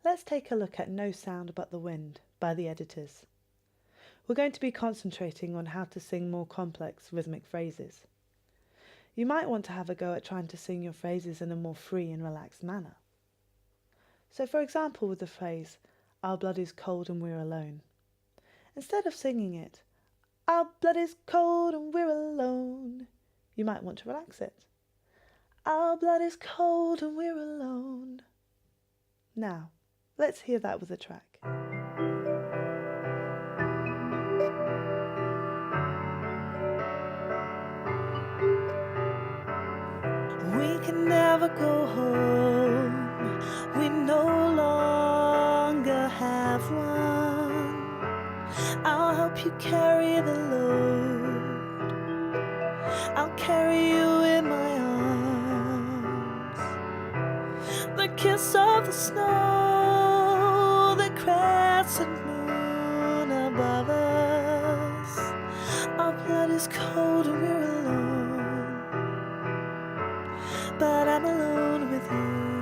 let's take a look at No Sound But the Wind by the Editors. We're going to be concentrating on how to sing more complex rhythmic phrases. You might want to have a go at trying to sing your phrases in a more free and relaxed manner. So for example with the phrase, "Our blood is cold and we're alone." Instead of singing it, "Our blood is cold and we're alone," you might want to relax it. "Our blood is cold and we're alone." Now, let's hear that with a track. We can never go home, we no longer have one. I'll help you carry the load, I'll carry you in my arms. The kiss of the snow, the crescent moon above us. Our blood is cold and we're alone, but I'm alone with you.